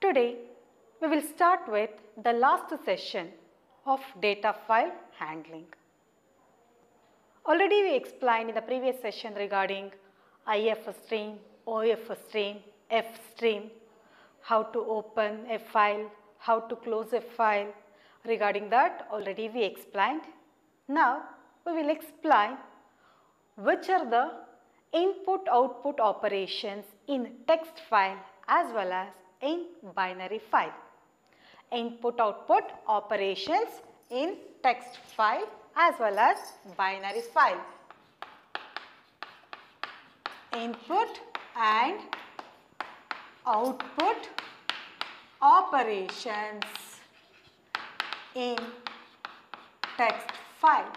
Today, we will start with the last session of data file handling. Already we explained in the previous session regarding IF stream, OF stream, F stream, how to open a file, how to close a file. Regarding that, already we explained. Now, we will explain which are the input-output operations in text file as well as in binary file. Input-output operations in text file as well as binary file. Input and output operations in text file.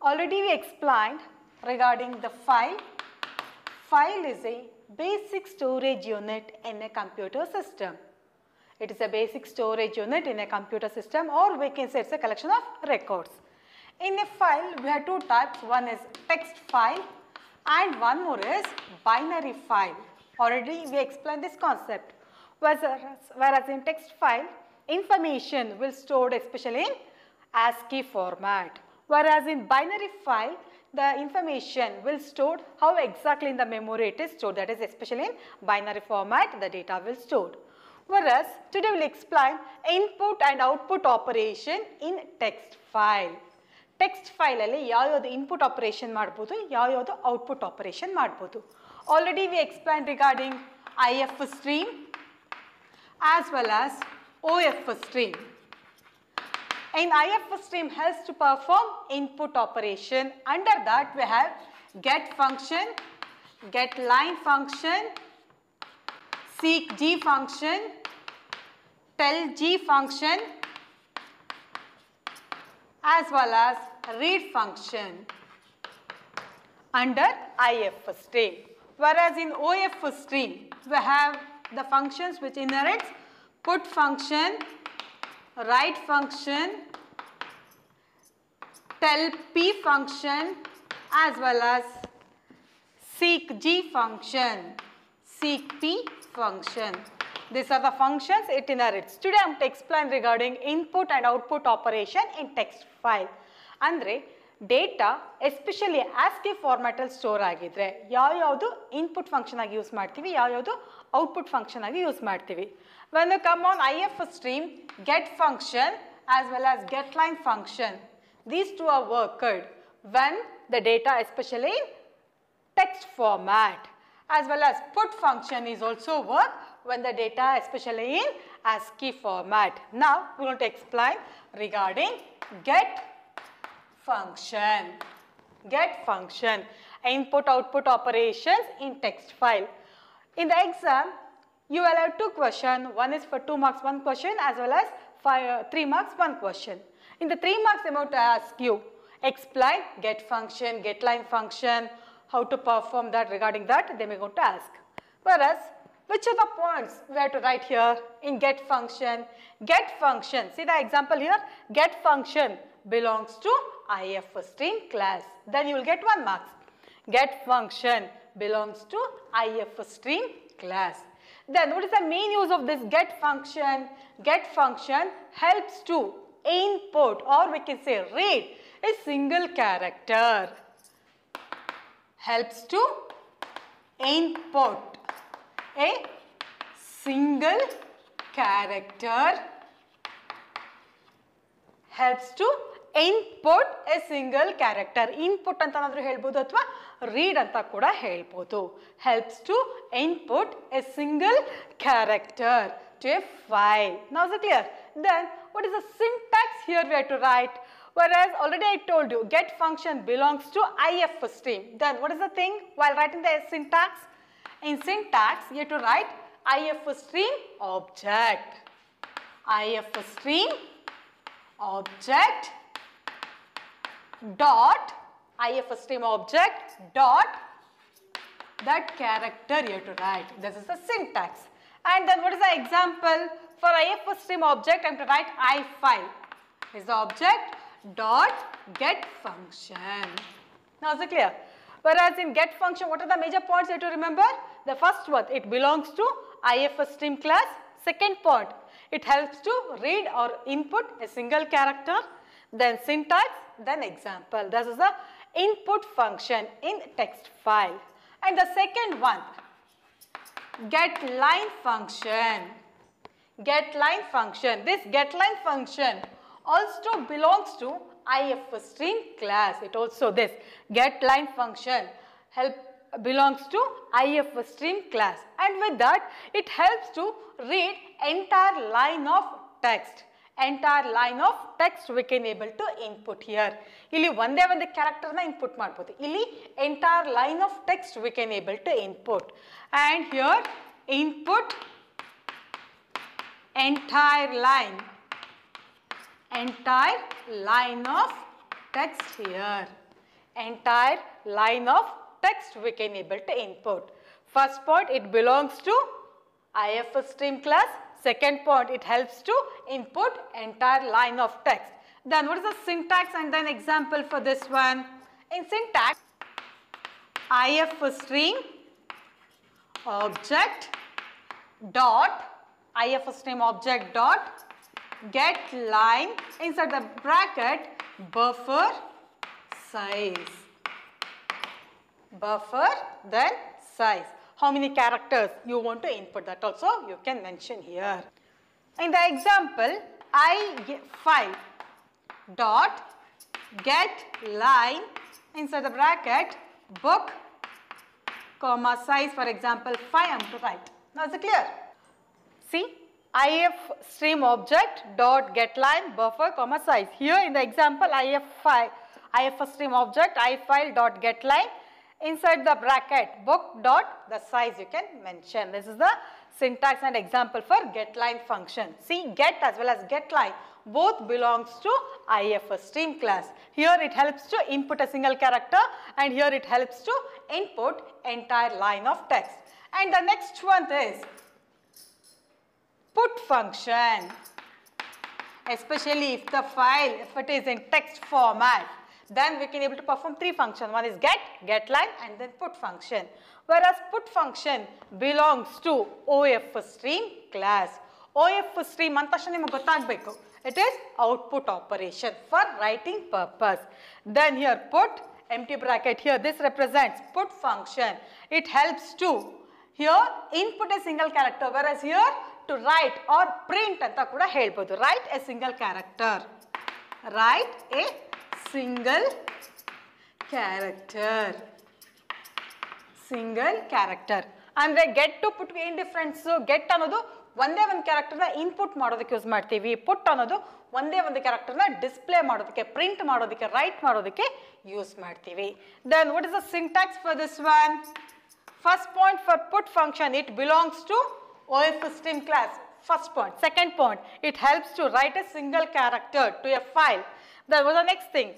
Already we explained regarding the file. File is a basic storage unit in a computer system. It is a basic storage unit in a computer system, or we can say it's a collection of records. In a file, we have two types. One is text file and one more is binary file. Already we explained this concept. Whereas in text file, information will stored especially in ASCII format. Whereas in binary file, the information will stored how exactly in the memory it is stored. That is especially in binary format the data will stored. Whereas today we will explain input and output operation in text file. Text file alli yav input operation ಮಾಡಬಹುದು yav output operation ಮಾಡಬಹುದು. Already we explained regarding IF stream as well as OF stream. In IF stream helps to perform input operation. Under that we have get function, get line function, seek G function, tell G function as well as read function under IF stream. Whereas in OF stream we have the functions which inherits put function, write function, tell P function as well as seek G function, seek P function. These are the functions it inherits. Today I am to explain regarding input and output operation in text file. Andre data especially ASCII format ಅಲ್ಲಿ store ಆಗಿದ್ರೆ ಯಾವುದು input function ಆಗಿ use ಮಾಡ್ತೀವಿ, ಯಾವುದು output function ಆಗಿ use ಮಾಡ್ತೀವಿ. When you come on IF stream, get function as well as get line function, these two are worked when the data especially in text format, as well as put function is also work when the data especially in ASCII format. Now we want to explain regarding get function. Get function, input output operations in text file. In the exam you will have two questions. One is for 2 marks 1 question as well as 3 marks 1 question. In the 3 marks I am going to ask you explain get function, get line function, how to perform that. Regarding that they may going to ask. Whereas which are the points we have to write here in get function? Get function, see the example here, get function belongs to IF stream class. Then you will get 1 mark. Get function belongs to IF stream class. Then what is the main use of this get function? Get function helps to input, or we can say read, a single character. Helps to input a single character. Helps to input a single character. Input ಅಂತನಾದರೂ ಹೇಳ್ಬೋದು ಅಥವಾ read ಅಂತ ಕೂಡ ಹೇಳ್ಬೋದು. Helps to input a single character to a file. Now is it clear? Then what is the syntax here we have to write? Whereas already I told you get function belongs to IF stream. Then what is the thing while writing the syntax? In syntax you have to write IF stream object. IF stream object dot IF stream object dot that character you have to write. This is the syntax. And then what is the example? For IF stream object I am to write I file is the object dot get function. Now is it clear? Whereas in get function, what are the major points you have to remember? The first one, it belongs to IFStream class. Second point, it helps to read or input a single character, then syntax, then example. This is the input function in text file. And the second one, getLine function. GetLine function. This getLine function also belongs to IFStream class. It also this getLine function belongs to IFStream class, and with that it helps to read entire line of text. Entire line of text we can able to input here. Illi ಒಂದೇ ಒಂದು character na input ಮಾಡಬಹುದು. Illi entire line of text we can able to input, and here input entire line of text here. Entire line of text we can able to input. First point, it belongs to IFStream class. Second point, it helps to input entire line of text. Then what is the syntax and then example for this one? In syntax, IFStream object dot getLine inside the bracket buffer size. Buffer then size. How many characters you want to input, that also you can mention here. In the example, I5 dot getLine inside the bracket book comma size, for example 5 I am to write. Now is it clear? See, IFStream object dot getLine buffer comma size. Here in the example IFStream object ifile dot getLine inside the bracket book dot the size you can mention. This is the syntax and example for getLine function. See, get as well as getLine both belongs to IFStream class. Here it helps to input a single character, and here it helps to input entire line of text. And the next one is put function. Especially if the file, if it is in text format, then we can able to perform three functions. One is getLine and then put function. Whereas put function belongs to OFStream class. OFStream antashya niಮಗೆ ಗೊತ್ತಾಗಬೇಕು. It is output operation for writing purpose. Then here put empty bracket, here this represents put function. It helps to here input a single character, whereas here to write or print anta kuda helbodu. Write a single character. Write a single character. Single character. ಅಂದ್ರೆ get to put ಏನು difference? get ಅನ್ನೋದು ಒಂದೇ ಒಂದು ಕ್ಯಾರೆಕ್ಟರ್ನ input ಮಾಡೋದಕ್ಕೆ use ಮಾಡ್ತೀವಿ. ಪುಟ್ ಅನ್ನೋದು ಒಂದೇ ಒಂದು ಕ್ಯಾರೆಕ್ಟರ್ನ ಡಿಸ್ಪ್ಲೇ ಮಾಡೋದಕ್ಕೆ, ಪ್ರಿಂಟ್ ಮಾಡೋದಕ್ಕೆ, ರೈಟ್ ಮಾಡೋದಕ್ಕೆ ಯೂಸ್ ಮಾಡ್ತೀವಿ. Then what is the syntax for this one? First point for put function, it belongs to OFStream class. First point. Second point, it helps to write a single character to a file. Then what is the next thing?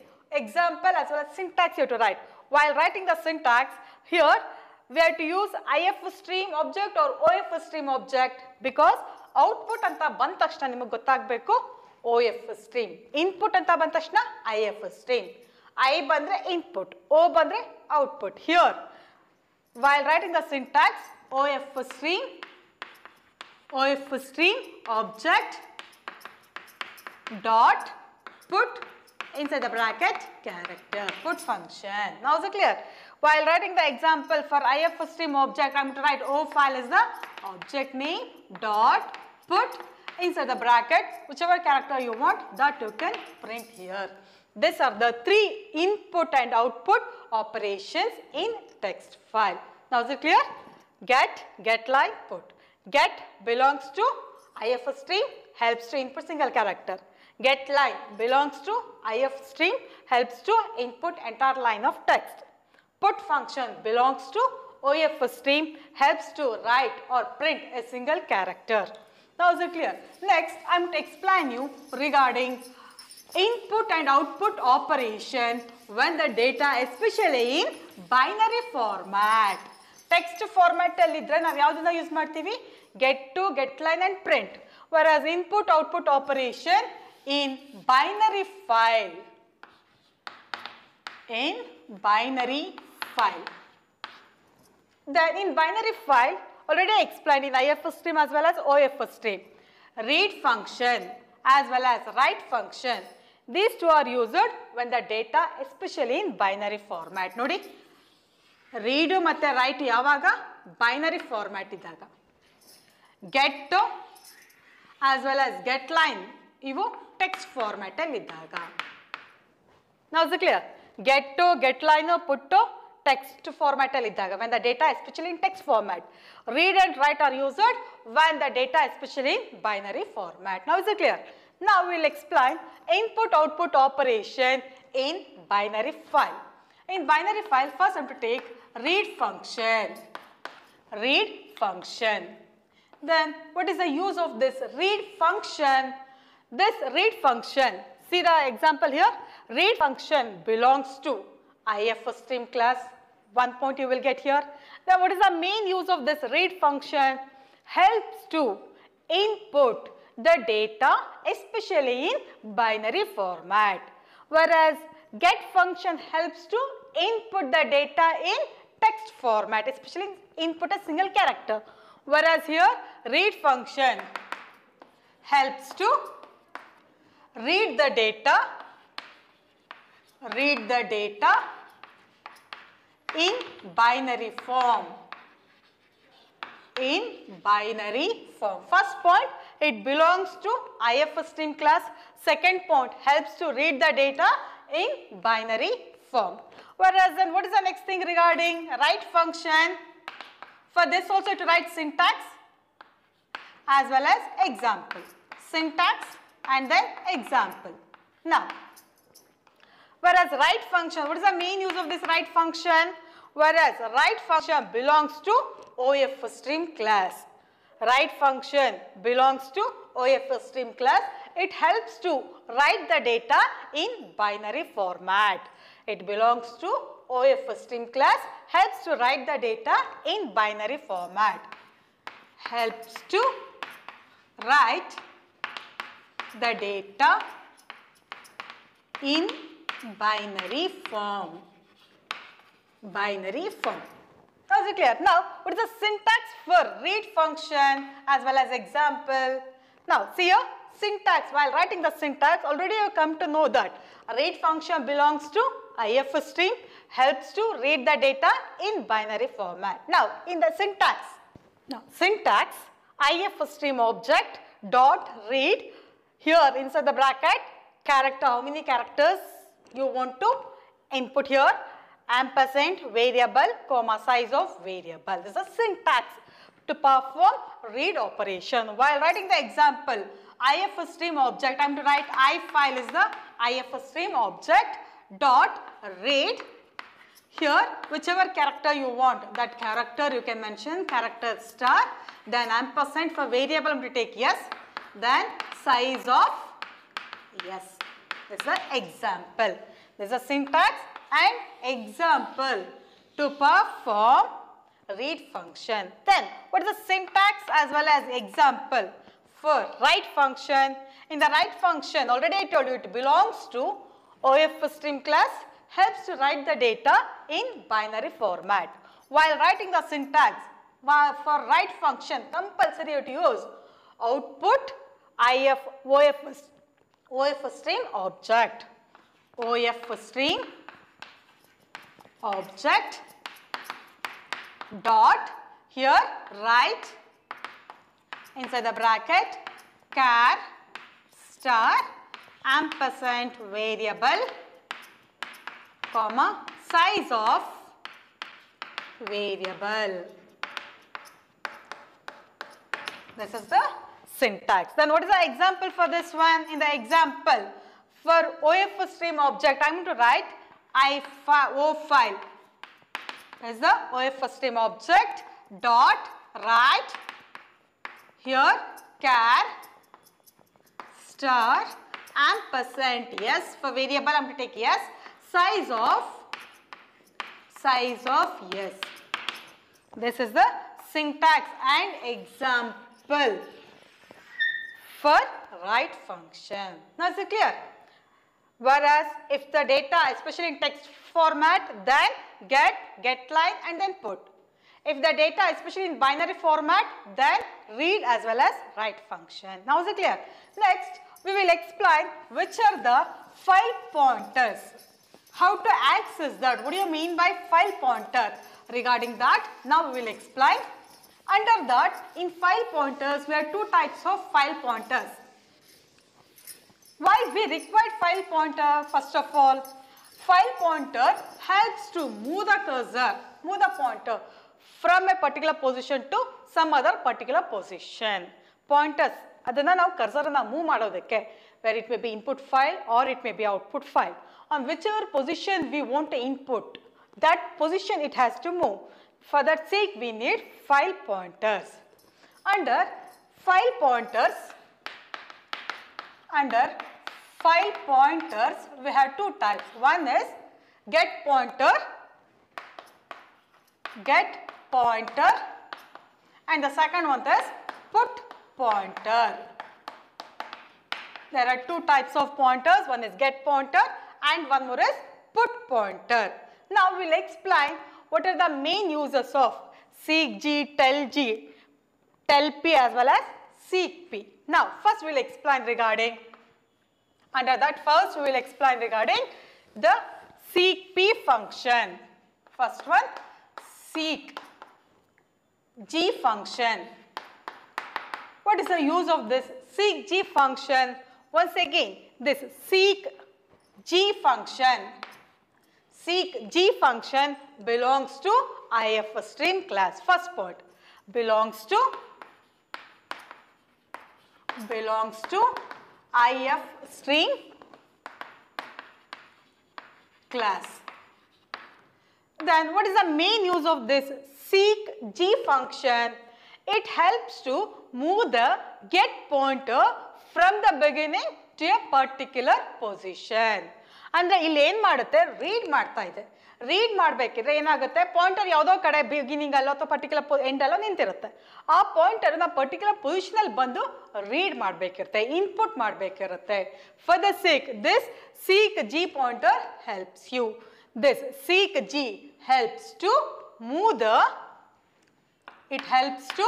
Example as well as syntax you have to write. While writing the syntax, here we have to use IFStream object or OFStream object, because output anta ಬಂದ ತಕ್ಷಣ ನಿಮಗೆ ಗೊತ್ತಾಗಬೇಕು OFStream. Input anta ಬಂದ ತಕ್ಷಣ IFStream. I ಬಂದ್ರೆ input, O ಬಂದ್ರೆ output. Here while writing the syntax, OFStream object dot put inside the bracket character, put function. Now is it clear? While writing the example for IFStream object, I am to write O file is the object name dot put inside the bracket whichever character you want, that you can print here. These are the three input and output operations in text file. Now is it clear? Get, getLine, put. Get belongs to IFStream, helps to input single character. getLine belongs to IFStream, helps to input entire line of text. Put function belongs to OFStream, helps to write or print a single character. Now is it clear? Next I am to explain you regarding input and output operation when the data, especially in binary format. Text format alli idre ನಾವು ಯಾವುದನ್ನ use ಮಾಡ್ತೀವಿ? Get to, getLine and print. Whereas input output operation in binary file. In binary file. Then in binary file, already explained in IF stream as well as OF stream. Read function as well as write function. These two are used when the data, especially in binary format. Nodi, read matte write yavaga binary format idaga. Get as well as get line ivu text format alli idaga. Now is it clear? Get line, put text format alli idaga when the data especially in text format. Read and write are used when the data especially in binary format. Now is it clear? Now we will explain input output operation in binary file. In binary file, first I have to take read function. Read function. Then what is the use of this read function? This read function, see the example here, read function belongs to IF stream class. 1 point you will get here. Then what is the main use of this read function? Helps to input the data especially in binary format. Whereas get function helps to input the data in text format, especially input a single character. Whereas here read function helps to read the data in binary form. In binary form. First point, it belongs to IF stream class. Second point, helps to read the data in binary form. Whereas then what is the next thing regarding write function? For this also to write syntax as well as example. Syntax and then example. Now, whereas write function, what is the main use of this write function? Whereas write function belongs to OF stream class. Write function belongs to OF stream class. It helps to write the data in binary format. It belongs to OF stream class, helps to write the data in binary format. Helps to write the data in binary form. Binary form. Now is it clear? Now what is the syntax for read function as well as example? Now see here, syntax, while writing the syntax already you have come to know that a read function belongs to IF stream, helps to read the data in binary format. Now in the syntax, syntax IF stream object dot read, here inside the bracket character, how many characters you want to input here, ampersand variable comma size of variable. This is a syntax to perform read operation. While writing the example, IF stream object, I am to write I file is the IF stream object dot read. Here whichever character you want, that character you can mention character star, then ampersand for variable I am to take yes, then size of yes. This is the example. This is a syntax and example to perform read function. Then what is the syntax as well as example for write function? In the write function, already I told you it belongs to OF stream class, helps to write the data in binary format. While writing the syntax for write function, compulsory you to use output OF stream object. OF stream object dot here write inside the bracket char star ampersand variable comma size of variable. This is the syntax. Then what is the example for this one? In the example for OF stream object, I am going to write O file is the OF stream object dot write here char star ampersand yes for variable I am to take yes, size of yes. This is the syntax and example for write function. Now is it clear? Whereas if the data especially in text format, then get line and then put. If the data especially in binary format, then read as well as write function. Now is it clear? Next, we will explain which are the file pointers. How to access that? What do you mean by file pointer? Regarding that, now we will explain. Under that, in file pointers, we have two types of file pointers. Why we require file pointer? First of all, file pointer helps to move the cursor, move the pointer from a particular position to some other particular position. Pointers, adanna ನಾವು cursor ಅನ್ನು move ಮಾಡೋದಕ್ಕೆ, where it may be input file or it may be output file. On whichever position we want to input, that position it has to move. For that sake, we need file pointers. Under file pointers, we have two types. One is get pointer, and the second one is put pointer. There are two types of pointers. One is get pointer and one more is put pointer. Now we will explain what are the main uses of seekg, tellg, tellp as well as seekp. Now first we will explain regarding, under that first we will explain regarding the seekp function. First one, seekg function. What is the use of this seekg function? Once again, this seekg function belongs to IFStream class. First point, belongs to IFStream class. Then what is the main use of this seekg function? It helps to move the get pointer from the beginning to a particular position. ಅಂದ್ರೆ ಇಲ್ಲಿ ಏನು ಮಾಡುತ್ತೆ, read ಮಾಡ್ತಾ ಇದೆ. Read ಮಾಡಬೇಕಿದ್ರೆ ಏನಾಗುತ್ತೆ, pointer ಯಾವುದೋ ಕಡೆ beginning ಅಲ್ಲೋ ಅಥವಾ ಪರ್ಟಿಕ್ಯುಲರ್ ಎಂಡ್ ಅಲ್ಲೋ ನಿಂತಿರುತ್ತೆ. ಆ ಪಾಯಿಂಟರ್ನ ಪರ್ಟಿಕ್ಯುಲರ್ ಪೊಸಿಷನಲ್ಲಿ ಬಂದು ರೀಡ್ ಮಾಡಬೇಕಿರುತ್ತೆ, ಇನ್ಪುಟ್ ಮಾಡಬೇಕಿರುತ್ತೆ. For the sake this seekg pointer helps you. This seekg helps to move the, it helps to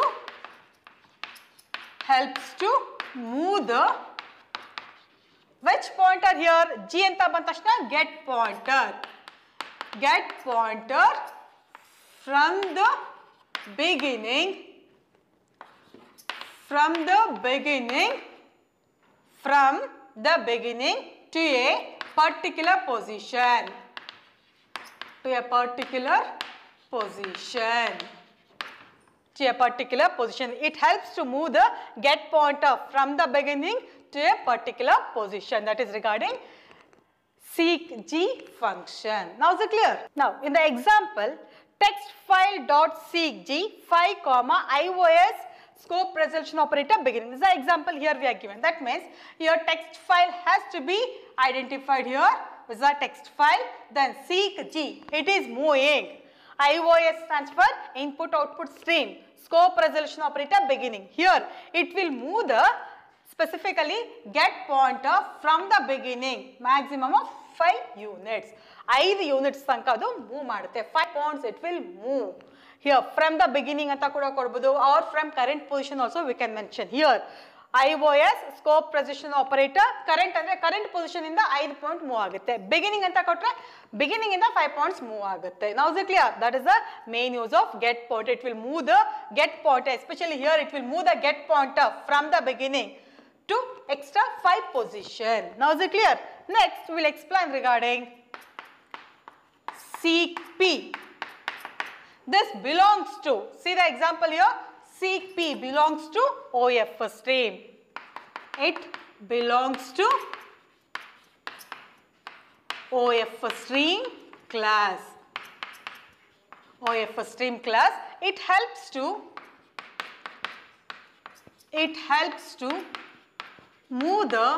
move the, which pointer here? G anta ಬಂದ ತಕ್ಷಣ get pointer from the beginning to a particular position. It helps to move the get pointer from the beginning to a particular position. That is regarding seekg function. Now is it clear? Now in the example, text file dot seekg 5, iOS scope resolution operator beginning. This is the example here we are given. That means your text file has to be identified here. This is a text file. Then seekg, it is moving. iOS stands for input output stream. Scope resolution operator beginning. Here it will move the specifically get pointer from the beginning, maximum of 5 units. 5 units ತನಕ ಅದು move ಮಾಡುತ್ತೆ. 5 points it will move. Here from the beginning ಅಂತ ಕೂಡ ಕೊಡಬಹುದು, or from current position also we can mention. Here iOS scope precision operator current ಅಂದ್ರೆ current position ಇಂದ 5 point move ಆಗುತ್ತೆ. beginning ಅಂತ ಕೊಟ್ರೆ beginning ಇಂದ 5 points move ಆಗುತ್ತೆ. Now is it clear? That is the main use of get pointer. It will move the get pointer, especially here it will move the get pointer from the beginning to extra 5 position. Now is it clear? Next we will explain regarding seekp. This belongs to, see the example here, seekp belongs to OFStream. It belongs to OFStream class. It helps to move the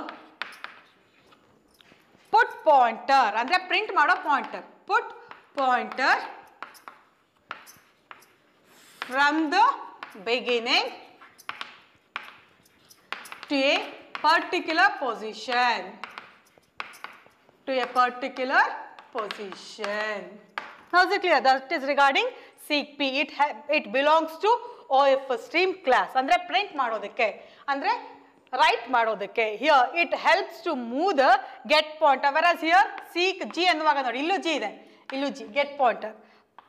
put pointer, andre print ಮಾಡೋ pointer, put pointer from the beginning to a particular position. Now is it clear? That is regarding seek P. It belongs to OF stream class. Andre print ಮಾಡೋದಕ್ಕೆ, andre write ಮಾಡೋದಕ್ಕೆ. Here it helps to move the get pointer, whereas here seek G ಅನ್ನುವಾಗ ನೋಡಿ ಇಲ್ಲೂ G ಇದೆ, ಇಲ್ಲೂ G, get pointer.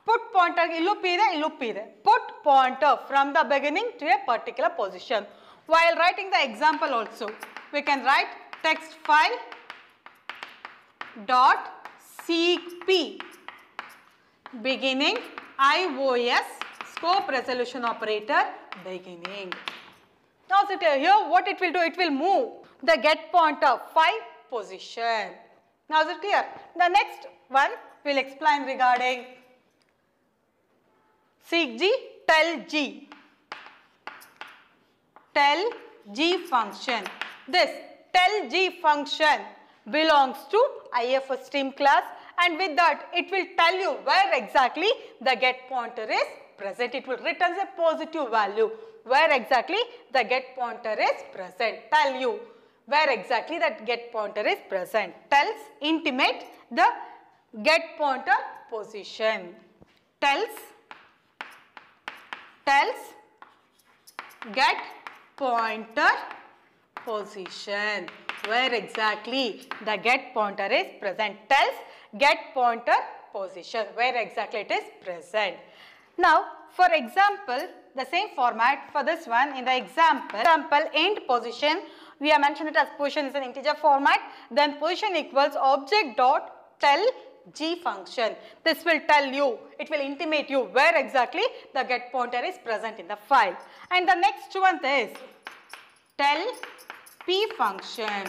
Put pointer ಇಲ್ಲೂ P ಇದೆ, ಇಲ್ಲೂ P ಇದೆ. Put pointer from the beginning to a particular position. While writing the example also, we can write text file dot seek P beginning IOS scope resolution operator beginning. Now sit here, what it will do, it will move the get pointer 5 position. Now is it clear? The next one will explain regarding seek G, tell G. Tell G function. This tell G function belongs to IF stream class, and with that it will tell you where exactly the get pointer is present. It will return a positive value where exactly the get pointer is present. Tell you where exactly that get pointer is present. Tells intimate the get pointer position. Tells get pointer position where exactly the get pointer is present. Tells get pointer position where exactly it is present. Now for example, the same format for this one. In the example end position, we have mentioned it as position is an integer format. Then position equals object dot tell G function. This will tell you, it will intimate you where exactly the get pointer is present in the file. And the next one is tell P function.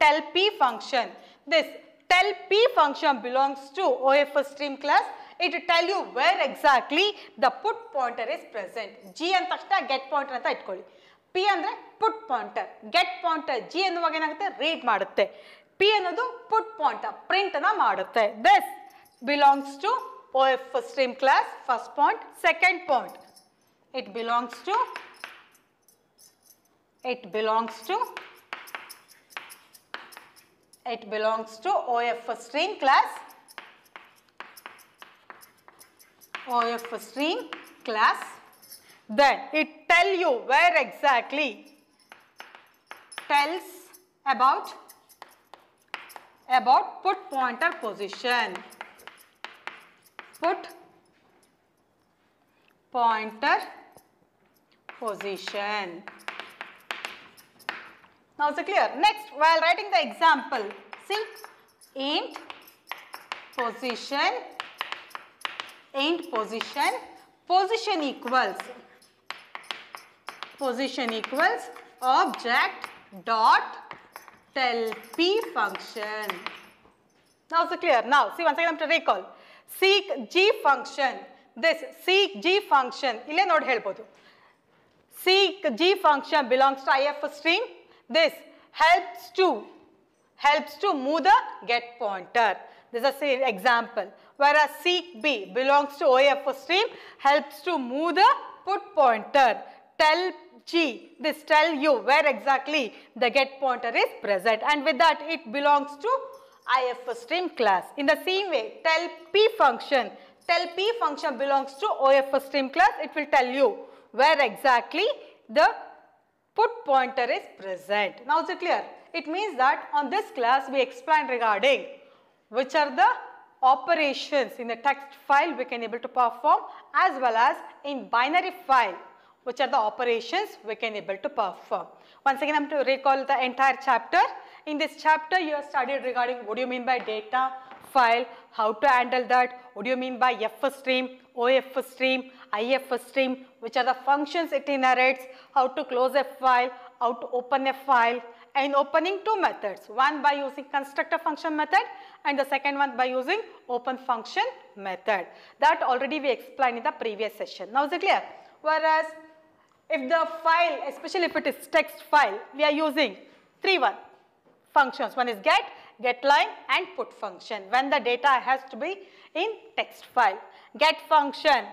Tell P function. This tell P function belongs to OF stream class. It will tell you where exactly the put pointer is present. G and takshana get pointer anta itkolli. P andre put pointer. Get pointer G ಅನ್ನುವಾಗ ಏನಾಗುತ್ತೆ read ಮಾಡುತ್ತೆ. P ಅನ್ನೋದು put pointer print ಅನ್ನ ಮಾಡುತ್ತೆ. This belongs to OF stream class. First point. Second point. It belongs to OF stream class. OF stream class. Then it tell you where exactly, tells about put pointer position. Put pointer position. Now is it clear? Next, while writing the example, see int position equals object dot tell P function. Now is it clear? Now see, once again I have to recall. Seek G function. This seek G function ille nodi helbodu. Seek G function belongs to IF stream. This helps to move the get pointer. This is an example. Whereas seek B belongs to OF stream, helps to move the put pointer. Tell G, this tell you where exactly the get pointer is present, and with that it belongs to IF stream class. In the same way, tell P function belongs to OF stream class. It will tell you where exactly the put pointer is present. Now is it clear? It means that on this class we explained regarding which are the operations in the text file we can able to perform, as well as in binary file which are the operations we can able to perform. Once again I am to recall the entire chapter. In this chapter you have studied regarding what do you mean by data file, how to handle that, what do you mean by F stream, OF stream, IF stream, which are the functions it inherits, how to close a file, how to open a file, and opening two methods, one by using constructor function method and the second one by using open function method. That already we explained in the previous session. Now is it clear? Whereas if the file, especially if it is text file, we are using three functions. One is getLine and put function when the data has to be in text file. Get function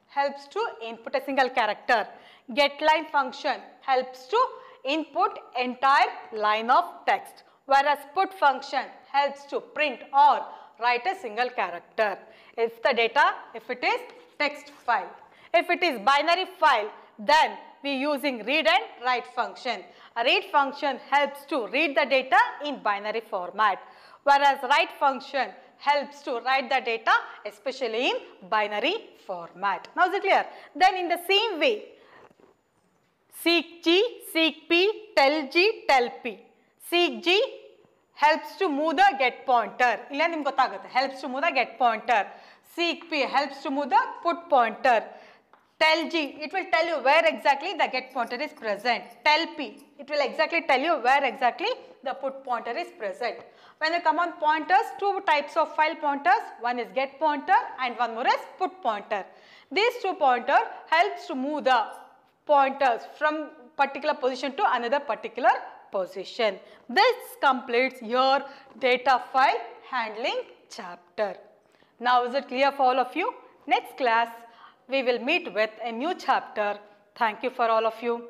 helps to input a single character. GetLine function helps to input entire line of text, whereas put function helps to print or write a single character. If the data, if it is text file. If it is binary file, then we are using read and write function. A read function helps to read the data in binary format, whereas write function helps to write the data especially in binary format. Now is it clear? Then in the same way, seek G, seek P, tell G, tell P. Seek G helps to move the get pointer. Helps to move the get pointer. Seek P helps to move the put pointer. Tell G, it will tell you where exactly the get pointer is present. Tell P, it will exactly tell you where exactly the put pointer is present. When you come on pointers, two types of file pointers. One is get pointer and one more is put pointer. These two pointer helps to move the pointers from particular position to another particular position. This completes your data file handling chapter. Now is it clear for all of you? Next class we will meet with a new chapter. Thank you for all of you.